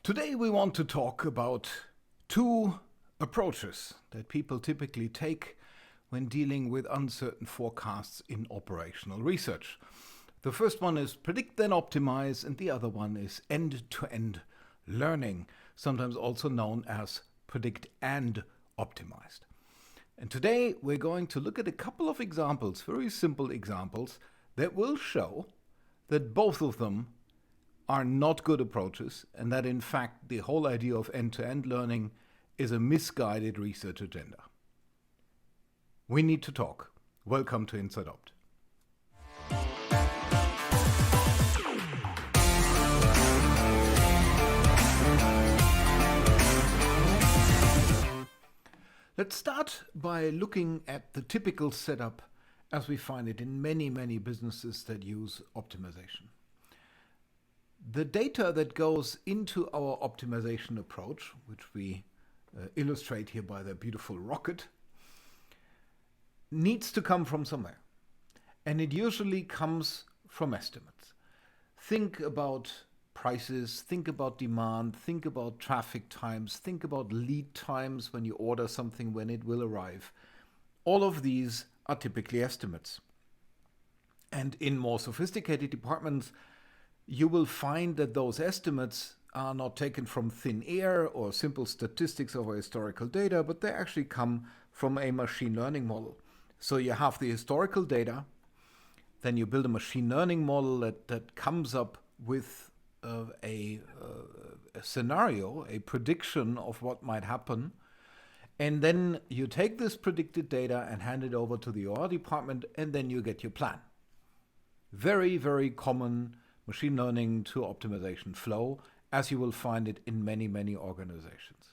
Today we want to talk about two approaches that people typically take when dealing with uncertain forecasts in operational research. The first one is predict then optimize, and the other one is end-to-end learning, sometimes also known as predict and optimized. And today we're going to look at a couple of examples, very simple examples, that will show that both of them are not good approaches, and that in fact the whole idea of end-to-end learning is a misguided research agenda. We need to talk. Welcome to Inside Opt. Let's start by looking at the typical setup as we find it in many businesses that use optimization. The data that goes into our optimization approach, which we illustrate here by the beautiful rocket, needs to come from somewhere. And it usually comes from estimates. Think about prices, think about demand, think about traffic times, think about lead times when you order something, when it will arrive. All of these are typically estimates. And in more sophisticated departments, you will find that those estimates are not taken from thin air or simple statistics over historical data, but they actually come from a machine learning model. So you have the historical data, then you build a machine learning model that comes up with a scenario, a prediction of what might happen, and then you take this predicted data and hand it over to the OR department, and then you get your plan. Very common machine learning to optimization flow, as you will find it in many organizations.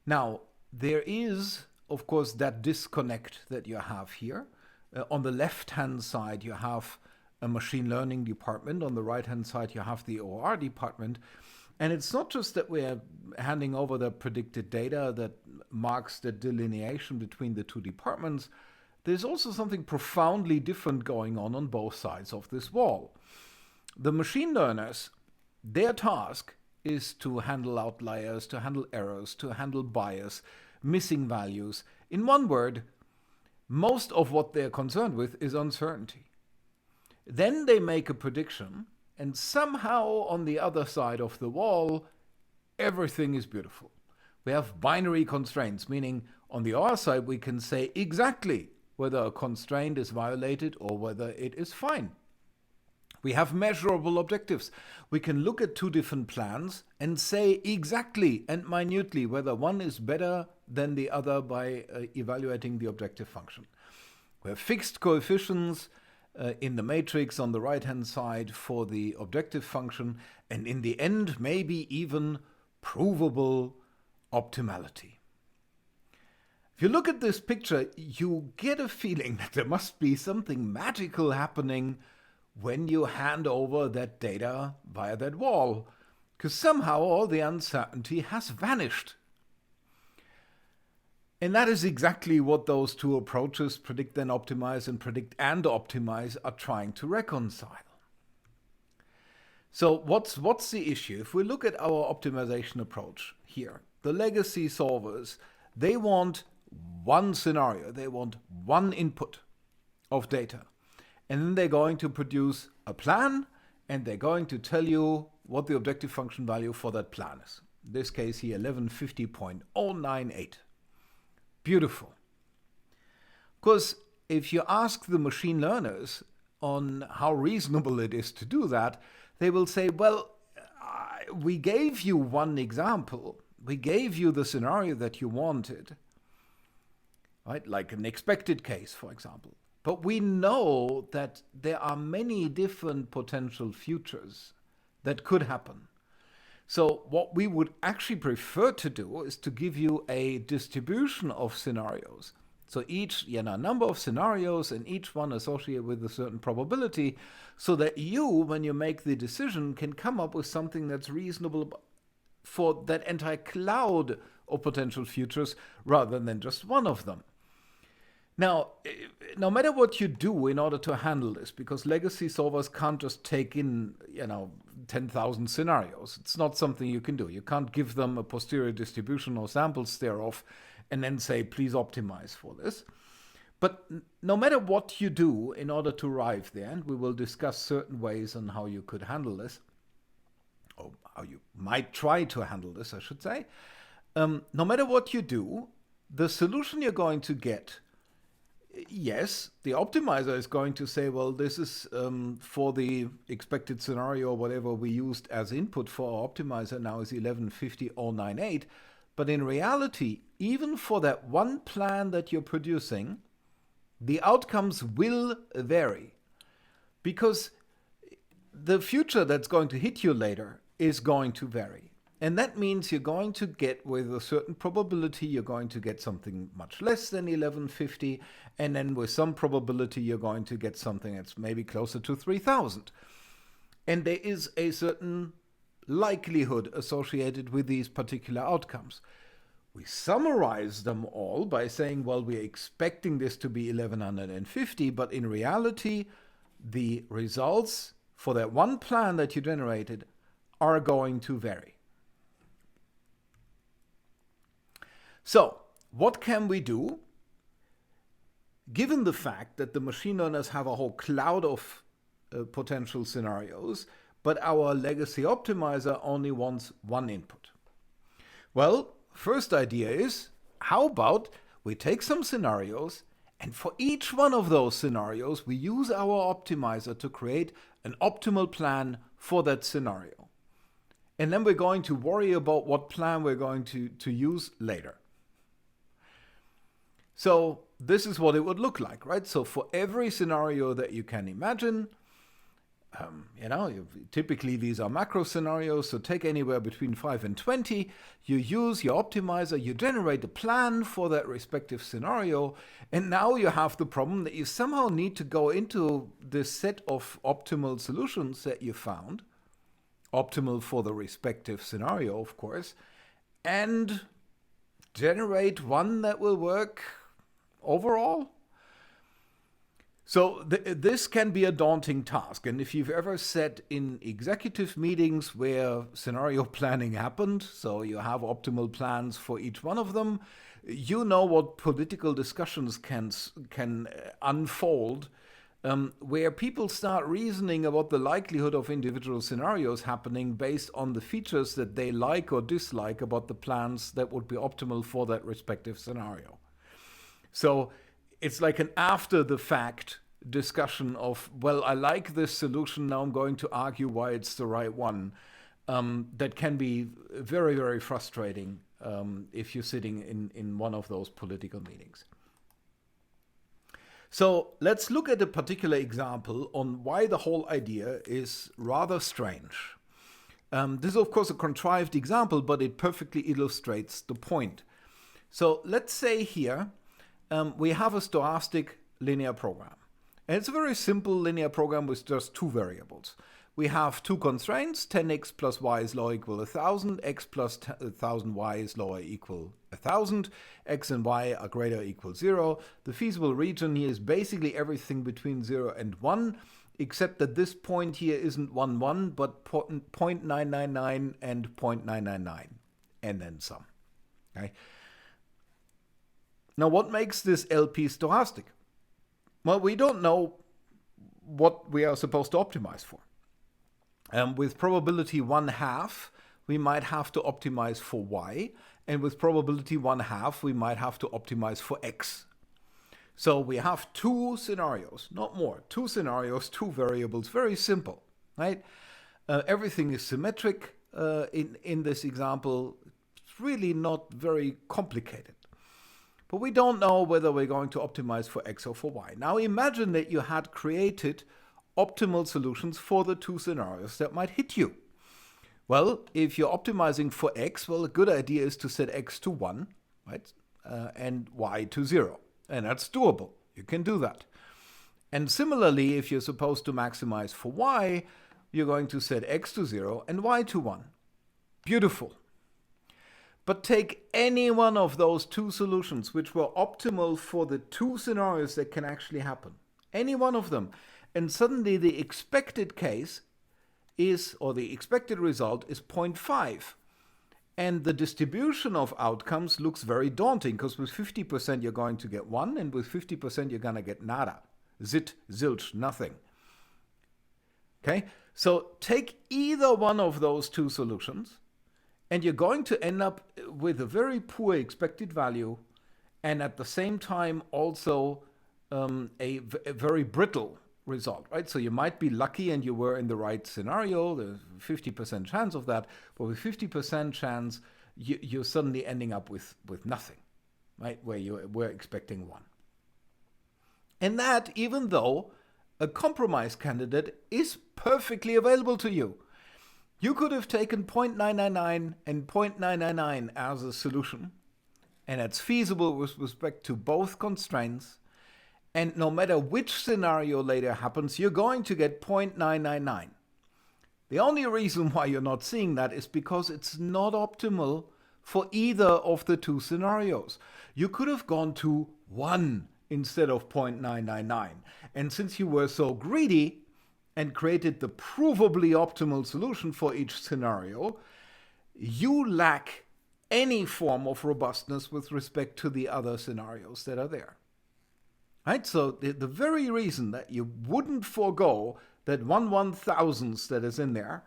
Now, there is, of course, that disconnect that you have here. On the left-hand side, you have a machine learning department. On the right-hand side, you have the OR department. And it's not just that we're handing over the predicted data that marks the delineation between the two departments. There's also something profoundly different going on both sides of this wall. The machine learners, their task is to handle outliers, to handle errors, to handle bias, missing values. In one word, most of what they're concerned with is uncertainty. Then they make a prediction, and somehow on the other side of the wall, everything is beautiful. We have binary constraints, meaning on the OR side, we can say exactly whether a constraint is violated or whether it is fine. We have measurable objectives. We can look at two different plans and say exactly and minutely whether one is better than the other by evaluating the objective function. We have fixed coefficients in the matrix on the right-hand side for the objective function, and in the end, maybe even provable optimality. If you look at this picture, you get a feeling that there must be something magical happening when you hand over that data via that wall, because somehow all the uncertainty has vanished. And that is exactly what those two approaches, predict then optimize and predict and optimize, are trying to reconcile. So what's the issue? If we look at our optimization approach here, the legacy solvers, they want one scenario, they want one input of data. And then they're going to produce a plan, and they're going to tell you what the objective function value for that plan is. In this case here, 1150.098. Beautiful. Because if you ask the machine learners on how reasonable it is to do that, they will say, well, we gave you one example. We gave you the scenario that you wanted. Right? Like an expected case, for example. But we know that there are many different potential futures that could happen. So what we would actually prefer to do is to give you a distribution of scenarios. So each, number of scenarios, and each one associated with a certain probability, so that you, when you make the decision, can come up with something that's reasonable for that entire cloud of potential futures rather than just one of them. Now, no matter what you do in order to handle this, because legacy solvers can't just take in, 10,000 scenarios. It's not something you can do. You can't give them a posterior distribution or samples thereof and then say, please optimize for this. But no matter what you do in order to arrive there, and we will discuss certain ways on how you could handle this, or how you might try to handle this, I should say, no matter what you do, the solution you're going to get, yes, the optimizer is going to say, well, this is for the expected scenario or whatever we used as input for our optimizer now is 1150.098. But in reality, even for that one plan that you're producing, the outcomes will vary, because the future that's going to hit you later is going to vary. And that means you're going to get, with a certain probability, you're going to get something much less than 1150, and then with some probability you're going to get something that's maybe closer to 3000. And there is a certain likelihood associated with these particular outcomes. We summarize them all by saying, well, we're expecting this to be 1150, but in reality, the results for that one plan that you generated are going to vary. So, what can we do? Given the fact that the machine learners have a whole cloud of potential scenarios, but our legacy optimizer only wants one input. Well, first idea is, how about we take some scenarios, and for each one of those scenarios, we use our optimizer to create an optimal plan for that scenario. And then we're going to worry about what plan we're going to use later. So this is what it would look like, right? So for every scenario that you can imagine, typically these are macro scenarios, so take anywhere between 5 and 20, you use your optimizer, you generate a plan for that respective scenario, and now you have the problem that you somehow need to go into this set of optimal solutions that you found, optimal for the respective scenario, of course, and generate one that will work overall. So this can be a daunting task. And if you've ever sat in executive meetings where scenario planning happened, so you have optimal plans for each one of them, you know what political discussions can unfold, where people start reasoning about the likelihood of individual scenarios happening based on the features that they like or dislike about the plans that would be optimal for that respective scenario. So it's like an after the fact discussion of, well, I like this solution, now I'm going to argue why it's the right one. That can be very, very frustrating if you're sitting in one of those political meetings. So let's look at a particular example on why the whole idea is rather strange. This is, of course, a contrived example, but it perfectly illustrates the point. So let's say here, we have a stochastic linear program. And it's a very simple linear program with just two variables. We have two constraints, 10x plus y is lower equal 1,000, x plus 1,000y is lower equal 1,000, x and y are greater or equal 0. The feasible region here is basically everything between 0 and 1, except that this point here isn't 1, 1, but 0.999 and 0.999, and then some. Okay? Now, what makes this LP stochastic? Well, we don't know what we are supposed to optimize for. With probability 1/2, we might have to optimize for y, and with probability 1/2, we might have to optimize for x. So we have two scenarios, not more, two scenarios, two variables, very simple, right? Everything is symmetric in this example. It's really not very complicated. But we don't know whether we're going to optimize for x or for y. Now imagine that you had created optimal solutions for the two scenarios that might hit you. Well, if you're optimizing for x, well, a good idea is to set x to 1, right, and y to 0. And that's doable. You can do that. And similarly, if you're supposed to maximize for y, you're going to set x to 0 and y to 1. Beautiful. But take any one of those two solutions which were optimal for the two scenarios that can actually happen. Any one of them. And suddenly the expected case is, or the expected result is 0.5. And the distribution of outcomes looks very daunting, because with 50% you're going to get 1, and with 50% you're going to get nada. Zit, zilch, nothing. Okay, so take either one of those two solutions, and you're going to end up with a very poor expected value, and at the same time also a very brittle result, right? So you might be lucky and you were in the right scenario, there's 50% chance of that, but with 50% chance, you're suddenly ending up with nothing, right? Where you were expecting 1. And that, even though a compromise candidate is perfectly available to you. You could have taken 0.999 and 0.999 as a solution, and it's feasible with respect to both constraints. And no matter which scenario later happens, you're going to get 0.999. The only reason why you're not seeing that is because it's not optimal for either of the two scenarios. You could have gone to 1 instead of 0.999. And since you were so greedy and created the provably optimal solution for each scenario, you lack any form of robustness with respect to the other scenarios that are there. Right? So the very reason that you wouldn't forego that 1/1000th that is in there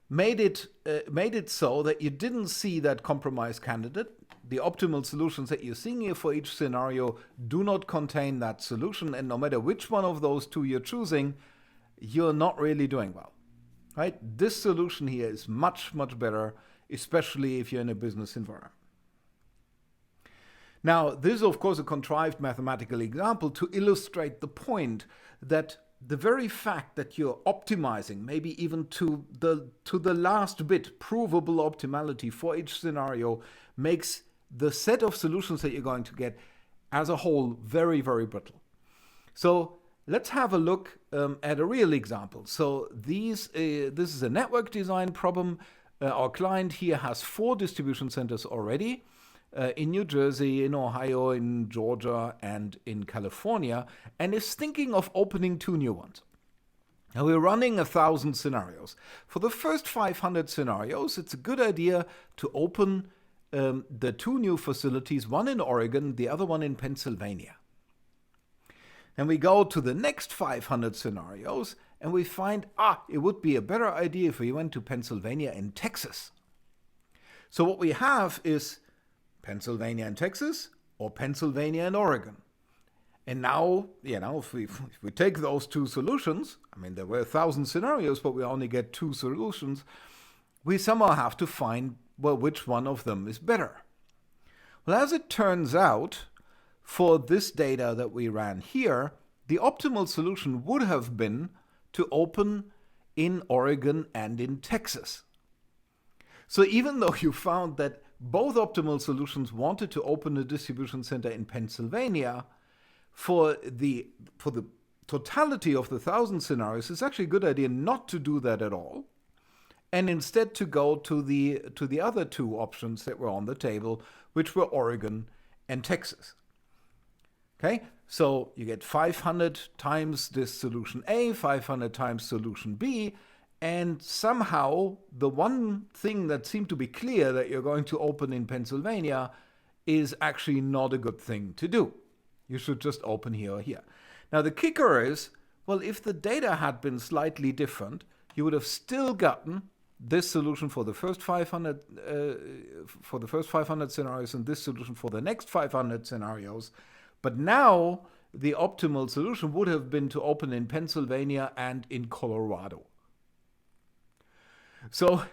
made it so that you didn't see that compromise candidate. The optimal solutions that you're seeing here for each scenario do not contain that solution, and no matter which one of those two you're choosing, you're not really doing well. Right? This solution here is much, much better, especially if you're in a business environment. Now, this is, of course, a contrived mathematical example to illustrate the point that the very fact that you're optimizing, maybe even to the last bit, provable optimality for each scenario, makes the set of solutions that you're going to get as a whole very, very brittle. So let's have a look at a real example. So this is a network design problem. Our client here has 4 distribution centers already. In New Jersey, in Ohio, in Georgia, and in California, and is thinking of opening 2 new ones. Now, we're running 1,000 scenarios. For the first 500 scenarios, it's a good idea to open the 2 new facilities, one in Oregon, the other one in Pennsylvania. Then we go to the next 500 scenarios, and we find, it would be a better idea if we went to Pennsylvania and Texas. So what we have is Pennsylvania and Texas, or Pennsylvania and Oregon. And now, if we take those 2 solutions, I mean, there were 1,000 scenarios, but we only get 2 solutions, we somehow have to find, well, which one of them is better. Well, as it turns out, for this data that we ran here, the optimal solution would have been to open in Oregon and in Texas. So even though you found that both optimal solutions wanted to open a distribution center in Pennsylvania, for the totality of the 1,000 scenarios, it's actually a good idea not to do that at all, and instead to go to the other 2 options that were on the table, which were Oregon and Texas. Okay, so you get 500 times this solution A, 500 times solution B, and somehow the one thing that seemed to be clear, that you're going to open in Pennsylvania, is actually not a good thing to do. You should just open here or here. Now the kicker is, well, if the data had been slightly different, you would have still gotten this solution for the first 500 scenarios and this solution for the next 500 scenarios. But now the optimal solution would have been to open in Pennsylvania and in Colorado. So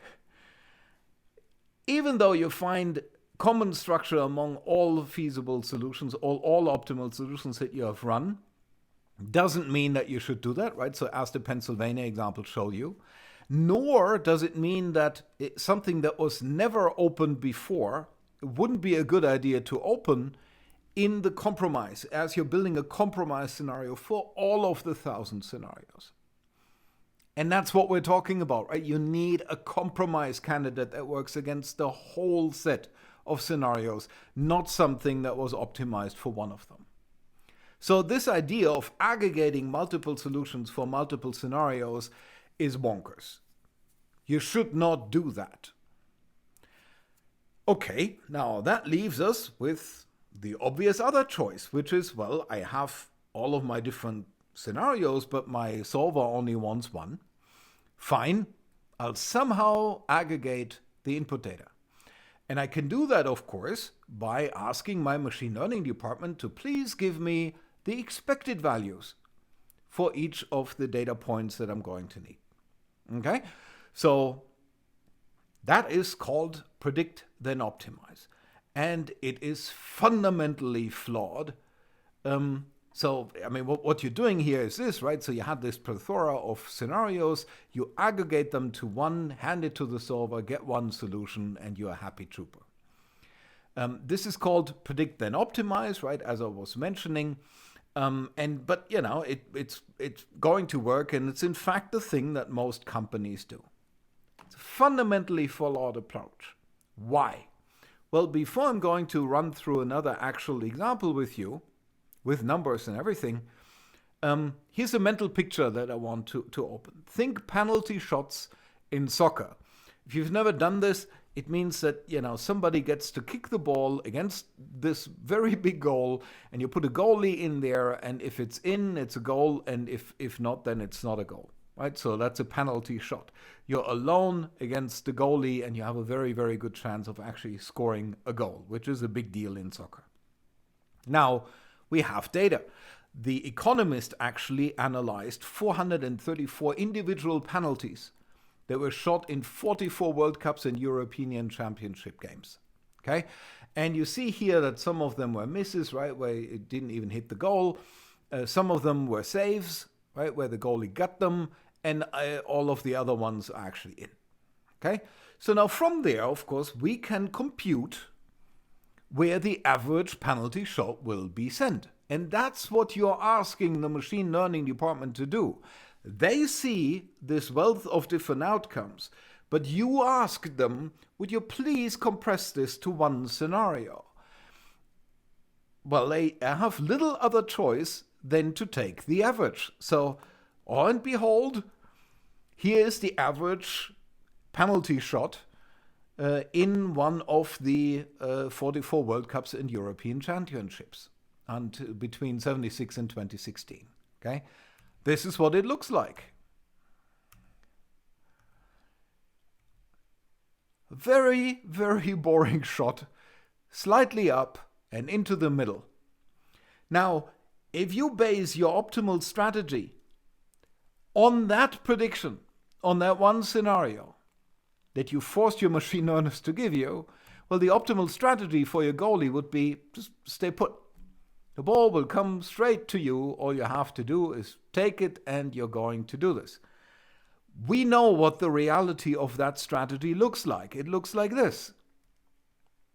even though you find common structure among all feasible solutions, all optimal solutions that you have run, doesn't mean that you should do that, right? So as the Pennsylvania example showed you, nor does it mean that something that was never opened before wouldn't be a good idea to open in the compromise, as you're building a compromise scenario for all of the 1,000 scenarios. And that's what we're talking about, right? You need a compromise candidate that works against the whole set of scenarios, not something that was optimized for one of them. So this idea of aggregating multiple solutions for multiple scenarios is bonkers. You should not do that. Okay, now that leaves us with the obvious other choice, which is, well, I have all of my different scenarios, but my solver only wants one. Fine, I'll somehow aggregate the input data. And I can do that, of course, by asking my machine learning department to please give me the expected values for each of the data points that I'm going to need. Okay? So that is called predict then optimize. And it is fundamentally flawed. So, I mean, what you're doing here is this, right? So you have this plethora of scenarios, you aggregate them to one, hand it to the solver, get one solution, and you're a happy trooper. This is called predict then optimize, right? As I was mentioning. But you know, it's going to work, and it's in fact the thing that most companies do. It's a fundamentally flawed approach. Why? Well, before I'm going to run through another actual example with you, with numbers and everything, here's a mental picture that I want to open. Think penalty shots in soccer. If you've never done this, it means that, you know, somebody gets to kick the ball against this very big goal, and you put a goalie in there, and if it's in, it's a goal, and if not, then it's not a goal, right? So that's a penalty shot. You're alone against the goalie, and you have a very, very good chance of actually scoring a goal, which is a big deal in soccer. Now, we have data. The Economist actually analyzed 434 individual penalties that were shot in 44 World Cups and European Championship games. Okay? And you see here that some of them were misses, right, where it didn't even hit the goal. Some of them were saves, right, where the goalie got them, and all of the other ones are actually in. Okay? So now from there, of course, we can compute where the average penalty shot will be sent. And that's what you're asking the machine learning department to do. They see this wealth of different outcomes, but you ask them, would you please compress this to one scenario? Well, they have little other choice than to take the average. So, oh and behold, here's the average penalty shot in one of the 44 World Cups and European Championships and between 76 and 2016. Okay? This is what it looks like. Very, very boring shot, slightly up and into the middle. Now, if you base your optimal strategy on that prediction, on that one scenario that you forced your machine learners to give you, well, the optimal strategy for your goalie would be just stay put. The ball will come straight to you. All you have to do is take it, and you're going to do this. We know what the reality of that strategy looks like. It looks like this.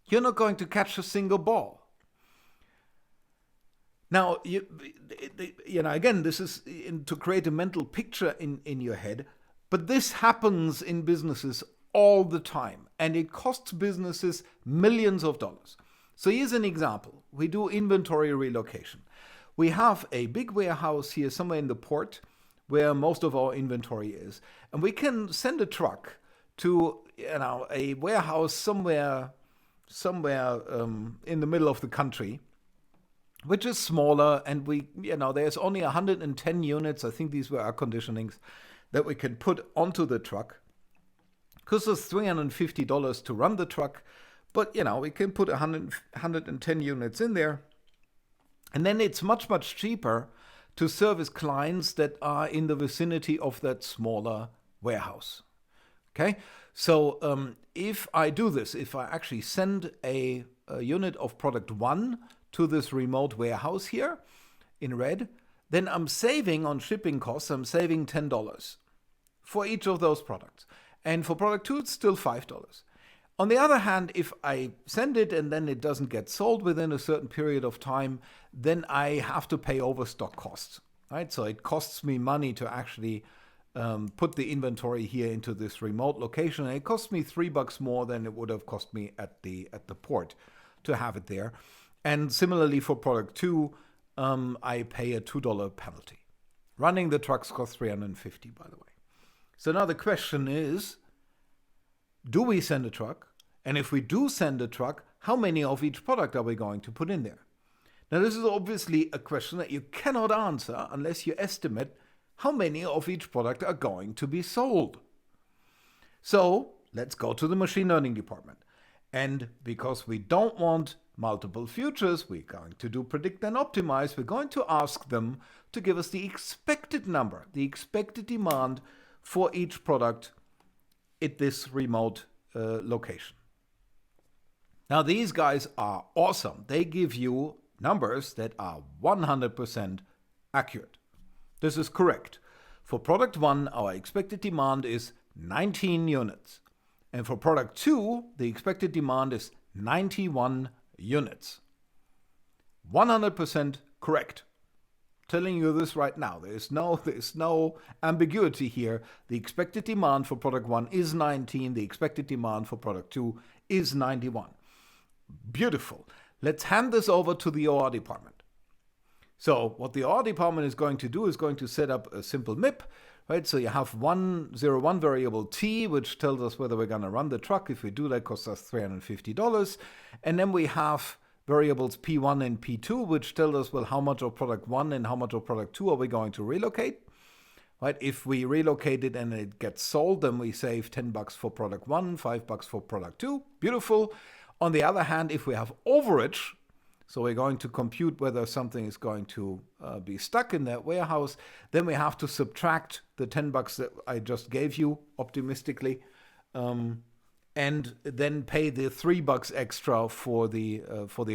You're not going to catch a single ball. Now, again, this is to create a mental picture in your head, but this happens in businesses all the time, and it costs businesses millions of dollars. So here's an example. We do inventory relocation. We have a big warehouse here somewhere in the port where most of our inventory is. And we can send a truck to a warehouse somewhere in the middle of the country, which is smaller, and there's only 110 units, I think these were air conditionings, that we can put onto the truck. Costs us $350 to run the truck. But, we can put 110 units in there. And then it's much, much cheaper to service clients that are in the vicinity of that smaller warehouse. Okay? So if I do this, if I actually send a unit of product 1 to this remote warehouse here in red, then I'm saving on shipping costs, I'm saving $10 for each of those products. And for product 2, it's still $5. On the other hand, if I send it and then it doesn't get sold within a certain period of time, then I have to pay overstock costs, right? So it costs me money to actually put the inventory here into this remote location, and it costs me $3 more than it would have cost me at the port to have it there. And similarly for product 2, I pay a $2 penalty. Running the trucks costs $350, by the way. So now the question is, do we send a truck? And if we do send a truck, how many of each product are we going to put in there? Now, this is obviously a question that you cannot answer unless you estimate how many of each product are going to be sold. So let's go to the machine learning department. And because we don't want multiple futures, we're going to do predict and optimize. We're going to ask them to give us the expected number, the expected demand for each product at this remote location. Now, these guys are awesome. They give you numbers that are 100% accurate. This is correct. For product 1, our expected demand is 19 units. And for product 2, the expected demand is 91 units. 100% correct. Telling you this right now. There's no ambiguity here. The expected demand for product 1 is 19. The expected demand for product 2 is 91. Beautiful. Let's hand this over to the OR department. So what the OR department is going to do is going to set up a simple MIP, right? So you have 101 variable T, which tells us whether we're going to run the truck. If we do, that costs us $350. And then we have variables P1 and P2, which tell us, well, how much of product 1 and how much of product 2 are we going to relocate? Right? If we relocate it and it gets sold, then we save $10 for product 1, $5 for product 2. Beautiful. On the other hand, if we have overage, so we're going to compute whether something is going to be stuck in that warehouse, then we have to subtract the $10 that I just gave you optimistically, and then pay the $3 extra for the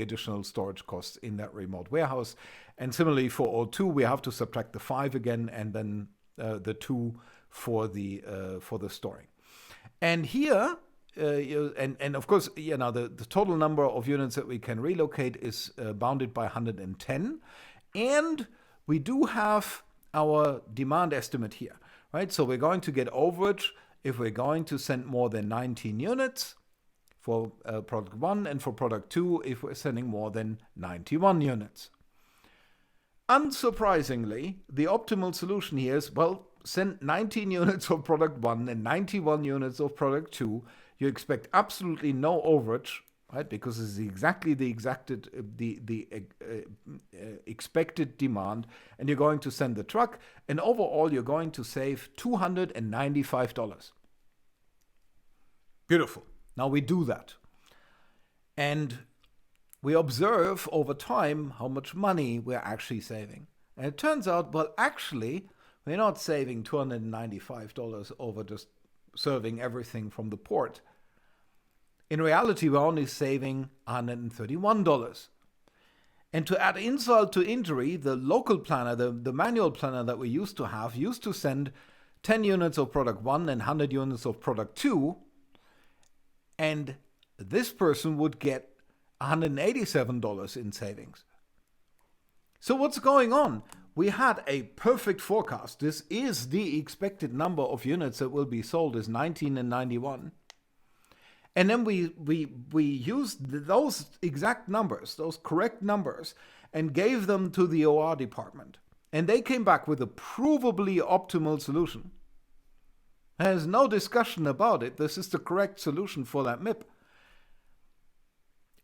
additional storage costs in that remote warehouse. And similarly for O2, we have to subtract the 5 again, and then the 2 for the storing. And here. And of course, the total number of units that we can relocate is bounded by 110. And we do have our demand estimate here, right? So we're going to get overage if we're going to send more than 19 units for product 1, and for product 2 if we're sending more than 91 units. Unsurprisingly, the optimal solution here is, well, send 19 units of product 1 and 91 units of product 2. You expect absolutely no overage, right? Because it's exactly the expected demand, and you're going to send the truck, and overall you're going to save $295. Beautiful. Now we do that, and we observe over time how much money we're actually saving. And it turns out, well, actually, we're not saving $295 over just serving everything from the port. In reality, we're only saving $131. And to add insult to injury, the local planner, the manual planner that we used to have, used to send 10 units of product 1 and 100 units of product 2. And this person would get $187 in savings. So what's going on? We had a perfect forecast. This is the expected number of units that will be sold is 19 and 91. And then we used those exact numbers, those correct numbers, and gave them to the OR department. And they came back with a provably optimal solution. There's no discussion about it. This is the correct solution for that MIP.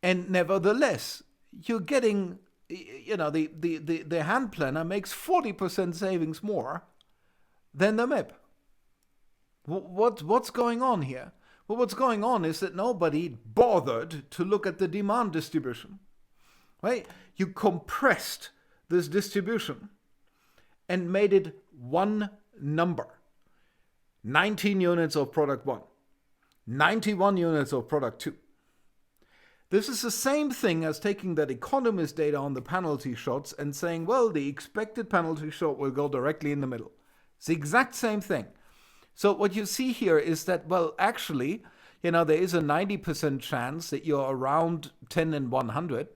And nevertheless, you're getting, the hand planner makes 40% savings more than the MIP. What's going on here? Well, what's going on is that nobody bothered to look at the demand distribution, right? You compressed this distribution and made it one number. 19 units of product 1, 91 units of product 2. This is the same thing as taking that economist data on the penalty shots and saying, well, the expected penalty shot will go directly in the middle. It's the exact same thing. So what you see here is that, well, actually, there is a 90% chance that you're around 10 and 100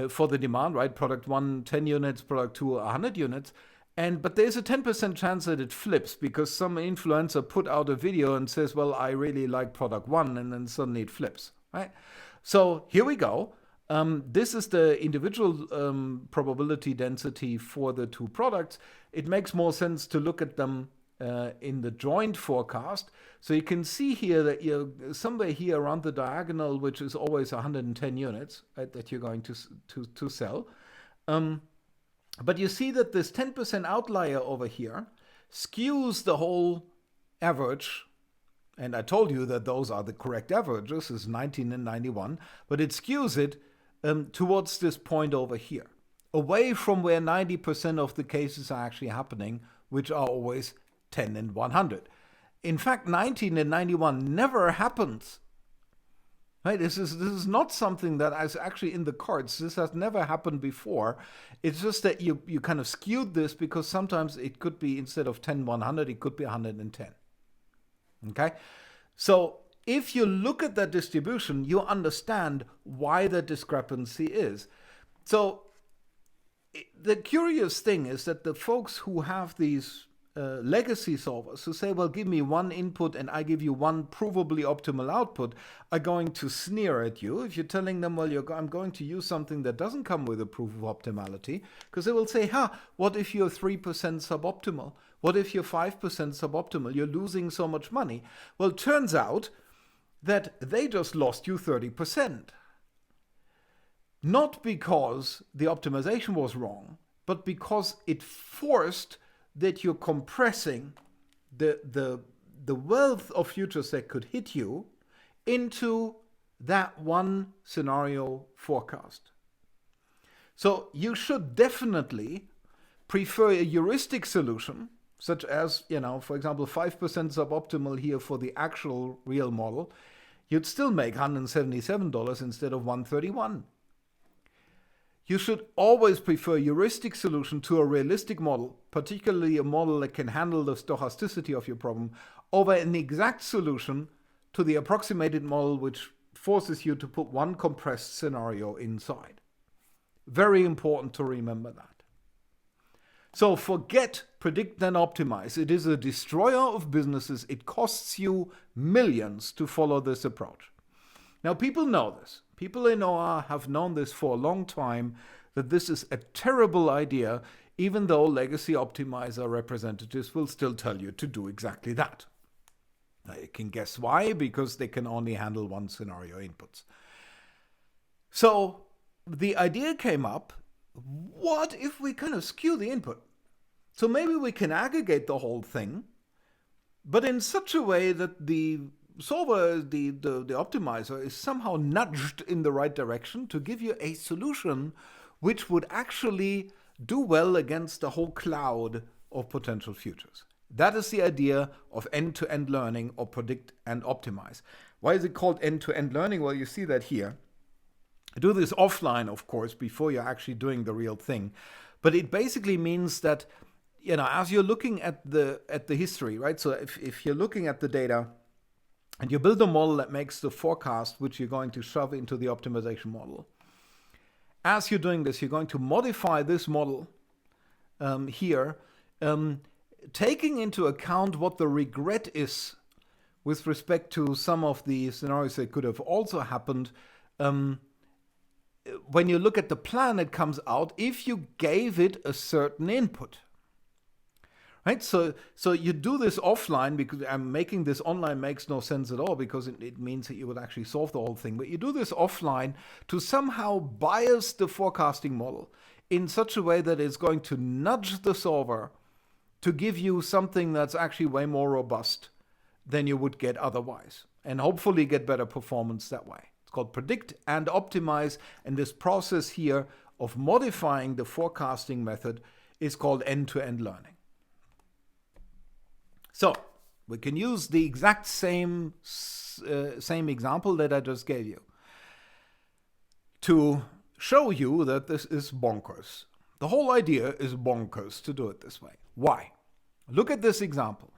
for the demand, right? Product 1, 10 units, product 2, 100 units. But there's a 10% chance that it flips because some influencer put out a video and says, well, I really like product 1, and then suddenly it flips, right? So here we go. This is the individual probability density for the two products. It makes more sense to look at them in the joint forecast. So you can see here that you're somewhere here around the diagonal, which is always 110 units, right, that you're going to sell. But you see that this 10% outlier over here skews the whole average. And I told you that those are the correct averages, is 19 and 91, but it skews it towards this point over here, away from where 90% of the cases are actually happening, which are always 10 and 100. In fact, 19 and 91 never happens. Right? This is not something that is actually in the cards. This has never happened before. It's just that you kind of skewed this because sometimes it could be, instead of 10, 100, it could be 110. Okay? So if you look at that distribution, you understand why the discrepancy is. So the curious thing is that the folks who have these legacy solvers who say, well, give me one input and I give you one provably optimal output, are going to sneer at you if you're telling them, well, I'm going to use something that doesn't come with a proof of optimality, because they will say, what if you're 3% suboptimal? What if you're 5% suboptimal? You're losing so much money. Well, it turns out that they just lost you 30%. Not because the optimization was wrong, but because it forced that you're compressing the wealth of futures that could hit you into that one scenario forecast. So you should definitely prefer a heuristic solution, such as, for example, 5% suboptimal here for the actual real model. You'd still make $177 instead of $131. You should always prefer a heuristic solution to a realistic model, particularly a model that can handle the stochasticity of your problem, over an exact solution to the approximated model, which forces you to put one compressed scenario inside. Very important to remember that. So forget predict then optimize. It is a destroyer of businesses. It costs you millions to follow this approach. Now, people know this. People in OR have known this for a long time, that this is a terrible idea, even though legacy optimizer representatives will still tell you to do exactly that. Now, you can guess why, because they can only handle one scenario inputs. So the idea came up, what if we kind of skew the input? So maybe we can aggregate the whole thing, but in such a way that the solver, the optimizer, is somehow nudged in the right direction to give you a solution which would actually do well against the whole cloud of potential futures. That is the idea of end-to-end learning, or predict and optimize. Why is it called end-to-end learning? Well, you see that here. I do this offline, of course, before you're actually doing the real thing. But it basically means that, as you're looking at the history, right? So if you're looking at the data, and you build a model that makes the forecast, which you're going to shove into the optimization model. As you're doing this, you're going to modify this model here, taking into account what the regret is with respect to some of the scenarios that could have also happened. When you look at the plan that comes out, if you gave it a certain input. Right? So you do this offline, because I'm making this online makes no sense at all, because it means that you would actually solve the whole thing. But you do this offline to somehow bias the forecasting model in such a way that it's going to nudge the solver to give you something that's actually way more robust than you would get otherwise, and hopefully get better performance that way. It's called predict and optimize, and this process here of modifying the forecasting method is called end-to-end learning. So we can use the exact same example that I just gave you to show you that this is bonkers. The whole idea is bonkers to do it this way. Why? Look at this example.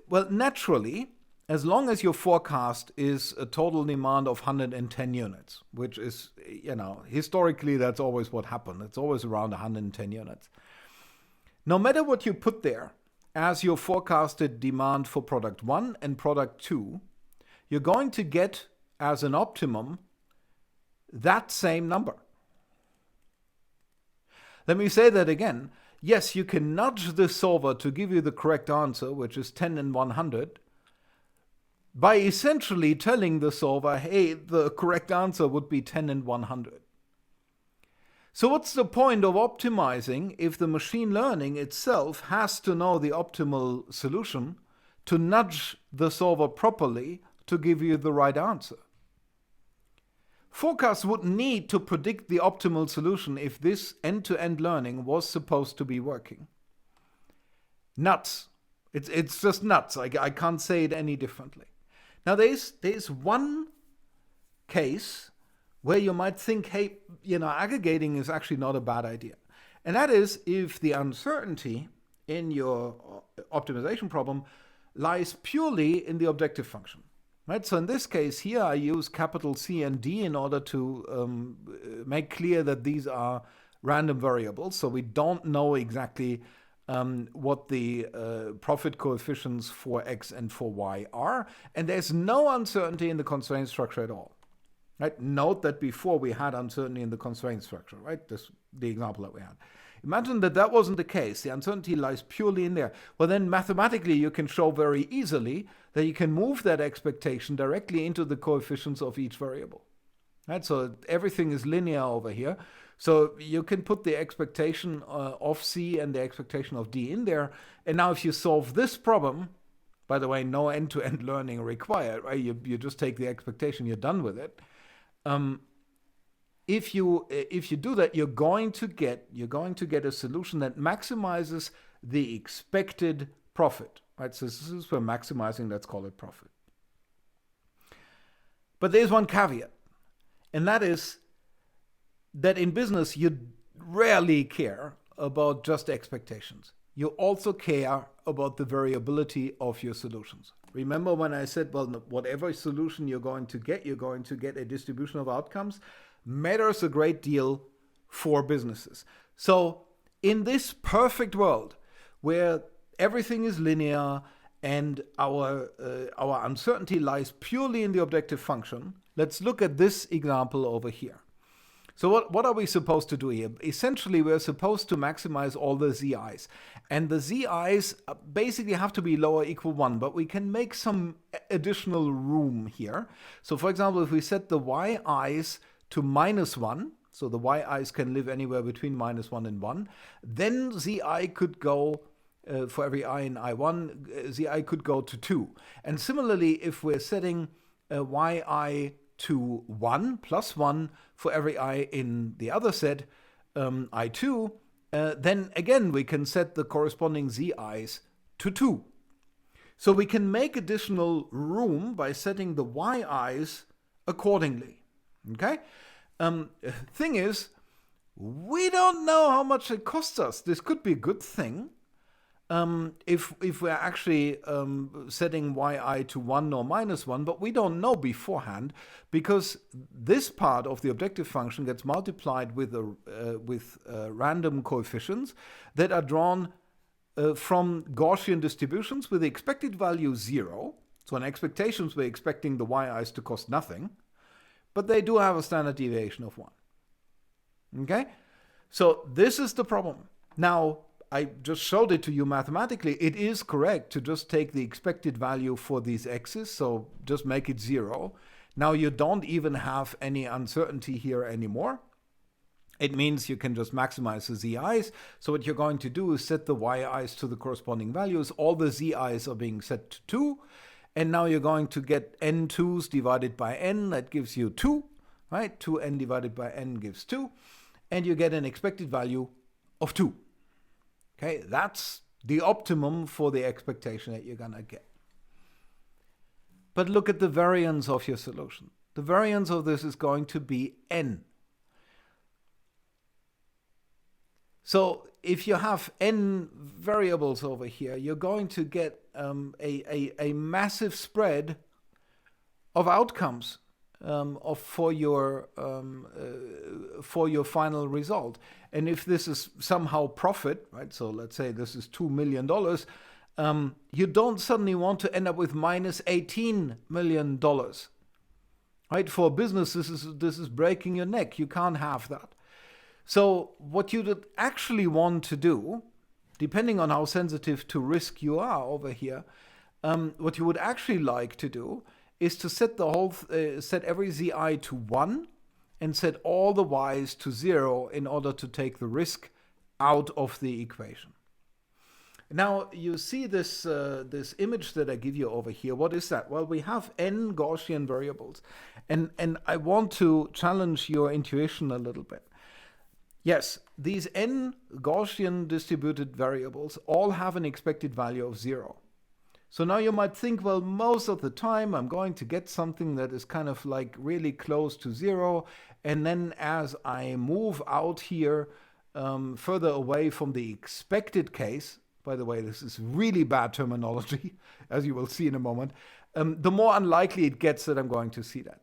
Well, naturally, as long as your forecast is a total demand of 110 units, which is, historically that's always what happened. It's always around 110 units. No matter what you put there as your forecasted demand for product 1 and product 2, you're going to get as an optimum that same number. Let me say that again. yes, you can nudge the solver to give you the correct answer, which is 10 and 100, by essentially telling the solver, hey, the correct answer would be 10 and 100. So what's the point of optimizing if the machine learning itself has to know the optimal solution to nudge the solver properly to give you the right answer? Forecasts would need to predict the optimal solution if this end-to-end learning was supposed to be working. Nuts. It's just nuts. I can't say it any differently. Now there's one case where you might think, hey, aggregating is actually not a bad idea. And that is if the uncertainty in your optimization problem lies purely in the objective function. Right? So in this case here, I use capital C and D in order to make clear that these are random variables. So we don't know exactly what the profit coefficients for X and for Y are. And there's no uncertainty in the constraint structure at all. Right? Note that before we had uncertainty in the constraint structure, right? This the example that we had. Imagine that wasn't the case. The uncertainty lies purely in there. Well, then mathematically you can show very easily that you can move that expectation directly into the coefficients of each variable. Right? So everything is linear over here. So you can put the expectation of C and the expectation of D in there. And now if you solve this problem, by the way, no end-to-end learning required, right? You just take the expectation, you're done with it. If you do that, you're going to get a solution that maximizes the expected profit, right? So this is where maximizing, let's call it profit. But there's one caveat, and that is that in business you rarely care about just expectations. You also care about the variability of your solutions. Remember when I said, well, whatever solution you're going to get a distribution of outcomes, matters a great deal for businesses. So in this perfect world where everything is linear and our uncertainty lies purely in the objective function, let's look at this example over here. So what are we supposed to do here? Essentially, we're supposed to maximize all the zi's. And the zi's basically have to be lower equal 1, but we can make some additional room here. So for example, if we set the yi's to -1, so the yi's can live anywhere between -1 and 1, then zi could go, for every I in I1, zi could go to 2. And similarly, if we're setting yi to 1 plus 1 for every I in the other set, I2, then again we can set the corresponding zi's to 2. So we can make additional room by setting the yi's accordingly. Okay? Thing is, we don't know how much it costs us. This could be a good thing. If we're actually setting yi to 1 or -1, but we don't know beforehand because this part of the objective function gets multiplied with random coefficients that are drawn from Gaussian distributions with the expected value 0. So in expectations, we're expecting the yi's to cost nothing, but they do have a standard deviation of 1. Okay? So this is the problem. Now, I just showed it to you mathematically. It is correct to just take the expected value for these x's, so just make it 0. Now you don't even have any uncertainty here anymore. It means you can just maximize the zi's. So what you're going to do is set the yi's to the corresponding values. All the zi's are being set to 2. And now you're going to get n2's divided by n. That gives you 2, right? 2n divided by n gives 2. And you get an expected value of 2. Okay, that's the optimum for the expectation that you're going to get. But look at the variance of your solution. The variance of this is going to be n. So if you have n variables over here, you're going to get a massive spread of outcomes for your final result. And if this is somehow profit, right? So let's say this is $2 million. You don't suddenly want to end up with minus $18 million, right? For business, this is breaking your neck. You can't have that. So what you actually want to do depending on how sensitive to risk you are over here, what you would actually like to do is to set the whole, set every zi to 1 and set all the y's to 0 in order to take the risk out of the equation. Now you see this this image that I give you over here. What is that? Well, we have n Gaussian variables, and I want to challenge your intuition a little bit. Yes, these n Gaussian distributed variables all have an expected value of 0. So now you might think, well, most of the time I'm going to get something that is kind of like really close to 0, and then as I move out here further away from the expected case, by the way, this is really bad terminology, as you will see in a moment, the more unlikely it gets that I'm going to see that.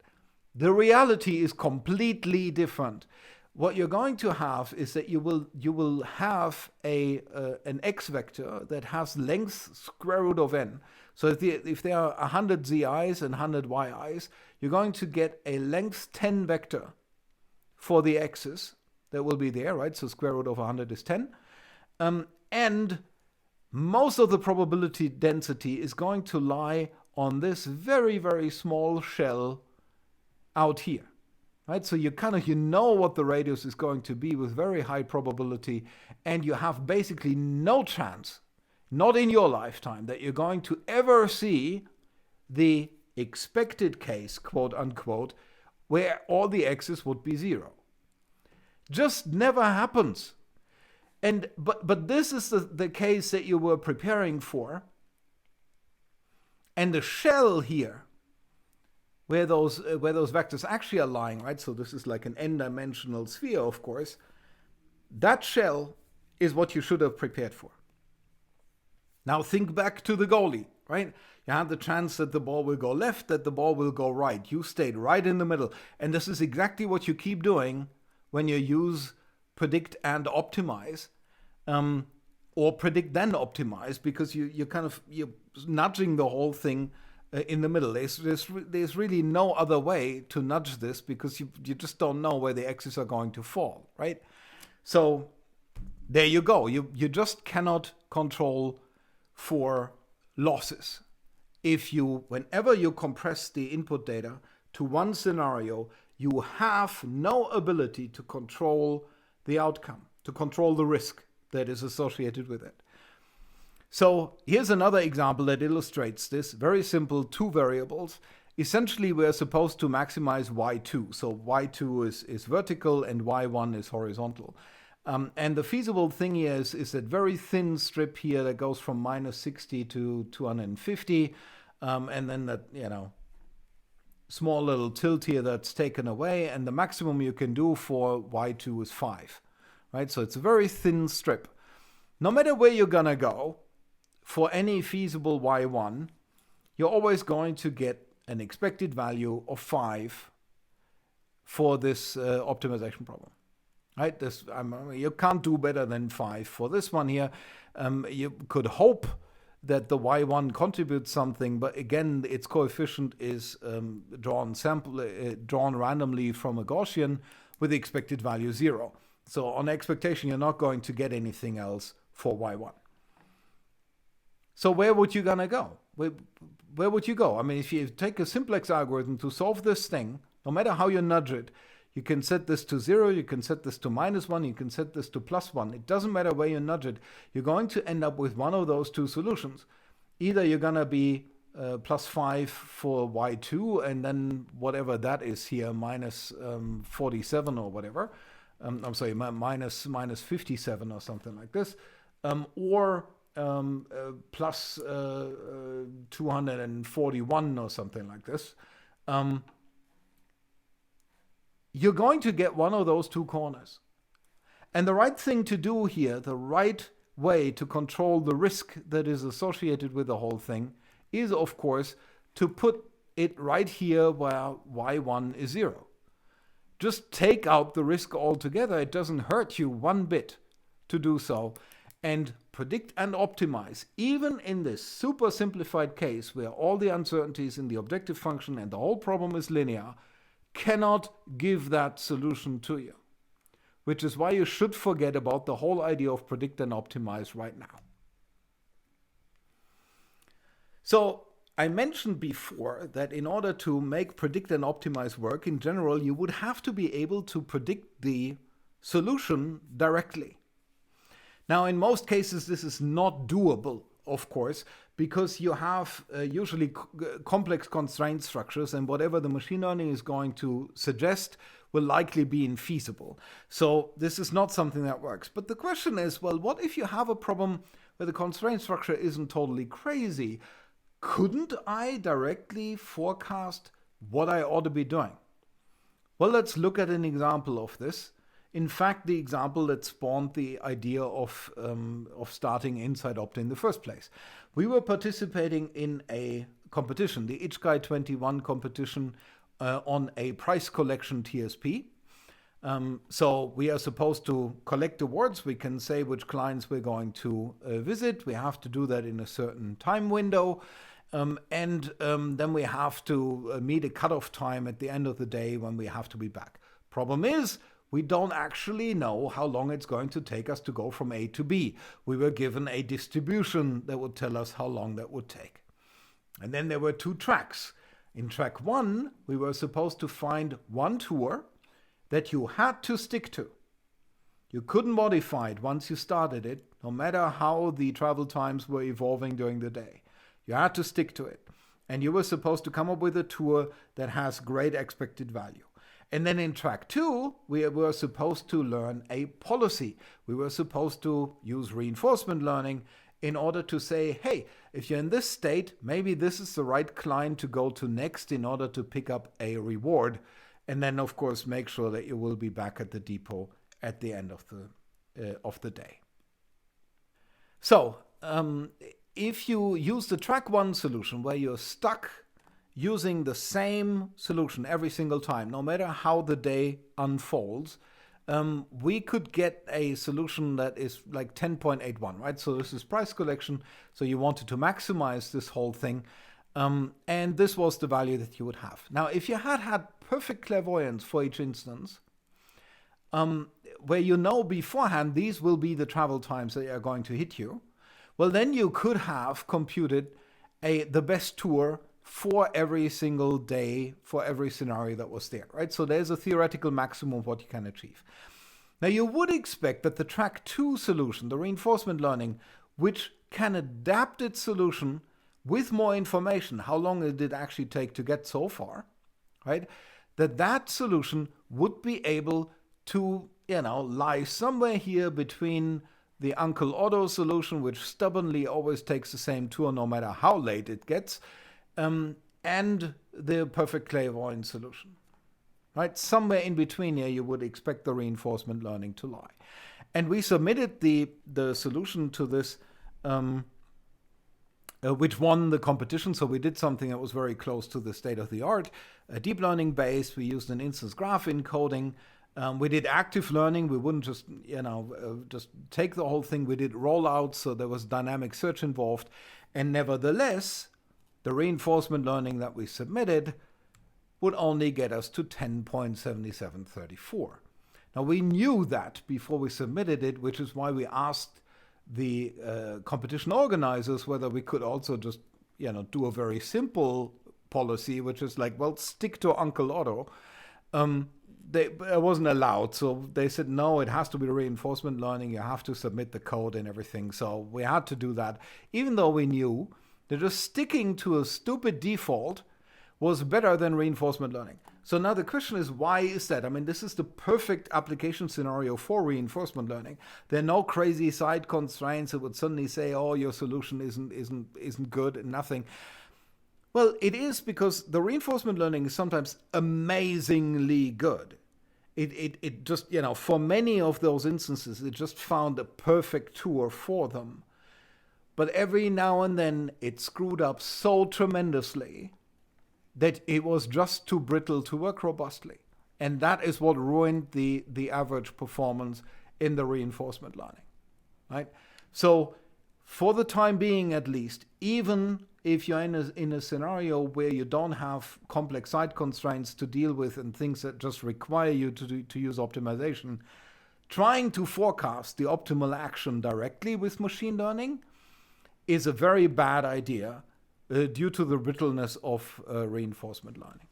The reality is completely different. What you're going to have is that you will have an x vector that has length square root of n. So if there are 100 zi's and 100 yi's, you're going to get a length 10 vector for the x's that will be there, right? So square root of 100 is 10. And most of the probability density is going to lie on this very, very small shell out here. Right? So you know what the radius is going to be with very high probability, and you have basically no chance, not in your lifetime, that you're going to ever see the expected case, quote unquote, where all the x's would be 0. Just never happens. And but this is the case that you were preparing for. And the shell here, where those vectors actually are lying, right? So this is like an n-dimensional sphere, of course. That shell is what you should have prepared for. Now think back to the goalie, right? You had the chance that the ball will go left, that the ball will go right. You stayed right in the middle. And this is exactly what you keep doing when you use predict and optimize, or predict then optimize, because you're nudging the whole thing in the middle. There's really no other way to nudge this, because you just don't know where the x's are going to fall, right? So there you go. You just cannot control for losses. Whenever you compress the input data to one scenario, you have no ability to control the outcome, to control the risk that is associated with it. So here's another example that illustrates this. Very simple, 2 variables. Essentially, we're supposed to maximize y2. So y2 is vertical and y1 is horizontal. And the feasible thing here is that very thin strip here that goes from -60 to 250. And then that, small little tilt here that's taken away. And the maximum you can do for y2 is 5. Right? So it's a very thin strip. No matter where you're going to go, for any feasible y1, you're always going to get an expected value of 5 for this optimization problem. Right? You can't do better than 5 for this one here. You could hope that the y1 contributes something, but again, its coefficient is drawn randomly from a Gaussian with the expected value 0. So on expectation, you're not going to get anything else for y1. So where would you gonna go? Where would you go? I mean, if you take a simplex algorithm to solve this thing, no matter how you nudge it, you can set this to 0, you can set this to -1, you can set this to +1. It doesn't matter where you nudge it. You're going to end up with one of those 2 solutions. Either you're gonna be +5 for y2, and then whatever that is here, -47 or whatever. I'm sorry, minus 57 or something like this. Or plus 241 or something like this. You're going to get one of those 2 corners. And the right thing to do here, the right way to control the risk that is associated with the whole thing, is of course to put it right here where y1 is 0. Just take out the risk altogether. It doesn't hurt you one bit to do so. And predict and optimize, even in this super simplified case where all the uncertainties in the objective function and the whole problem is linear, cannot give that solution to you. which is why you should forget about the whole idea of predict and optimize right now. So I mentioned before that in order to make predict and optimize work in general, you would have to be able to predict the solution directly. Now, in most cases, this is not doable, of course, because you have usually complex constraint structures, and whatever the machine learning is going to suggest will likely be infeasible. So this is not something that works. But the question is, well, what if you have a problem where the constraint structure isn't totally crazy? Couldn't I directly forecast what I ought to be doing? Well, let's look at an example of this. In fact, the example that spawned the idea of starting InsideOpta in the first place. We were participating in a competition, the ICHGAI 21 competition on a price collection TSP. So we are supposed to collect awards. We can say which clients we're going to visit. We have to do that in a certain time window. And then we have to meet a cutoff time at the end of the day when we have to be back. Problem is, we don't actually know how long it's going to take us to go from A to B. We were given a distribution that would tell us how long that would take. And then there were two tracks. In track 1, we were supposed to find one tour that you had to stick to. You couldn't modify it once you started it, no matter how the travel times were evolving during the day. You had to stick to it. And you were supposed to come up with a tour that has great expected value. And then in track 2, we were supposed to learn a policy. We were supposed to use reinforcement learning in order to say, hey, if you're in this state, maybe this is the right client to go to next in order to pick up a reward. And then, of course, make sure that you will be back at the depot at the end of the day. So, if you use the track 1 solution where you're stuck using the same solution every single time, no matter how the day unfolds, we could get a solution that is like 10.81, right? So this is price collection. So you wanted to maximize this whole thing. And this was the value that you would have. Now, if you had perfect clairvoyance for each instance, where you know beforehand these will be the travel times that are going to hit you, well, then you could have computed the best tour for every single day, for every scenario that was there, right? So there's a theoretical maximum of what you can achieve. Now, you would expect that the track 2 solution, the reinforcement learning, which can adapt its solution with more information, how long did it actually take to get so far, right? That solution would be able to, lie somewhere here between the Uncle Otto solution, which stubbornly always takes the same tour no matter how late it gets, and the perfect clairvoyant solution, right? Somewhere in between here, you would expect the reinforcement learning to lie. And we submitted the solution to this, which won the competition. So we did something that was very close to the state of the art, deep learning based. We used an instance graph encoding. We did active learning. We wouldn't just, just take the whole thing. We did rollouts, so there was dynamic search involved. And nevertheless, the reinforcement learning that we submitted would only get us to 10.7734. Now, we knew that before we submitted it, which is why we asked the competition organizers whether we could also just, do a very simple policy, which is like, well, stick to Uncle Otto. It wasn't allowed. So they said, no, it has to be reinforcement learning. You have to submit the code and everything. So we had to do that, even though we knew that just sticking to a stupid default was better than reinforcement learning. So now the question is, why is that? I mean, this is the perfect application scenario for reinforcement learning. There are no crazy side constraints that would suddenly say, oh, your solution isn't good and nothing. Well, it is because the reinforcement learning is sometimes amazingly good. It just, for many of those instances, it just found a perfect tour for them. But every now and then it screwed up so tremendously that it was just too brittle to work robustly. And that is what ruined the average performance in the reinforcement learning, right? So for the time being, at least, even if you're in a scenario where you don't have complex side constraints to deal with and things that just require you to use optimization, trying to forecast the optimal action directly with machine learning is a very bad idea due to the brittleness of reinforcement learning.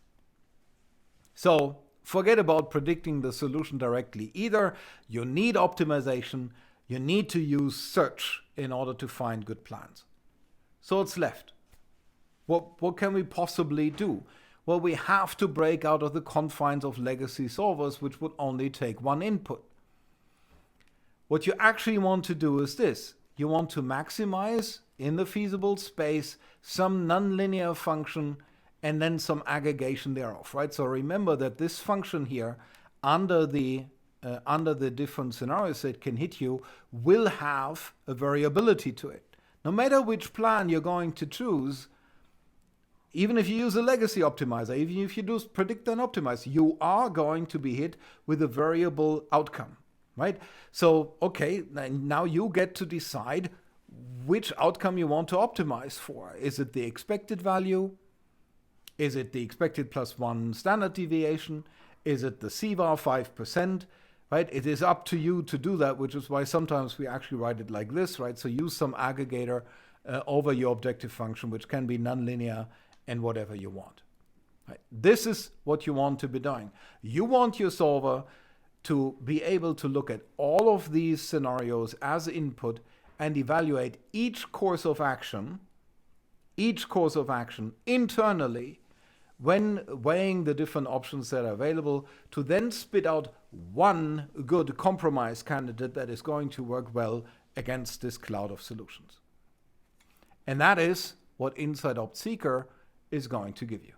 So forget about predicting the solution directly. Either you need optimization, you need to use search in order to find good plans. So what's left? What can we possibly do? Well, we have to break out of the confines of legacy solvers, which would only take one input. What you actually want to do is this. You want to maximize in the feasible space some nonlinear function and then some aggregation thereof, right? So remember that this function here, under the different scenarios that can hit you, will have a variability to it. No matter which plan you're going to choose, even if you use a legacy optimizer, even if you do predict and optimize, you are going to be hit with a variable outcome, right? So, okay, now you get to decide which outcome you want to optimize for. Is it the expected value? Is it the expected plus one standard deviation? Is it the CVAR 5%? Right? It is up to you to do that, which is why sometimes we actually write it like this, right? So use some aggregator over your objective function, which can be nonlinear and whatever you want. Right? This is what you want to be doing. You want your solver to be able to look at all of these scenarios as input and evaluate each course of action internally when weighing the different options that are available, to then spit out one good compromise candidate that is going to work well against this cloud of solutions. And that is what InsightOptSeeker is going to give you.